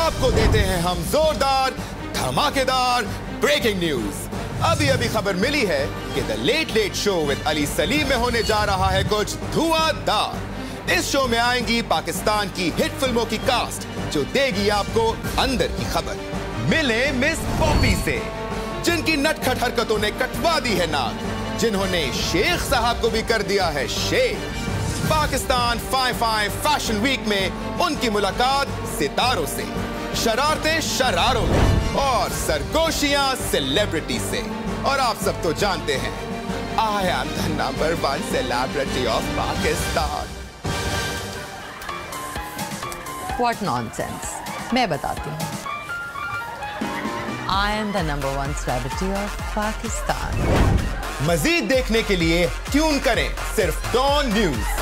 आपको देते हैं हम जोरदार धमाकेदार ब्रेकिंग न्यूज। अभी अभी खबर मिली है कि the late late show with Ali Salim में होने जा रहा है कुछ धुआंधार। इस शो में आएंगी पाकिस्तान की हिट फिल्मों की कास्ट जो देगी आपको अंदर की खबर। मिले मिस पॉपी से, जिनकी नटखट हरकतों ने कटवा दी है नाक, जिन्होंने शेख साहब को भी कर दिया है शेख। पाकिस्तान फाई फैशन वीक में उनकी मुलाकात सितारों से, शरारतें शरारों में और सरगोशियां सेलिब्रिटी से। और आप सब तो जानते हैं, I am the number 1 celebrity of Pakistan. What nonsense, मैं बताती हूँ। I am the number 1 celebrity of Pakistan. मजीद देखने के लिए ट्यून करें सिर्फ डॉन न्यूज।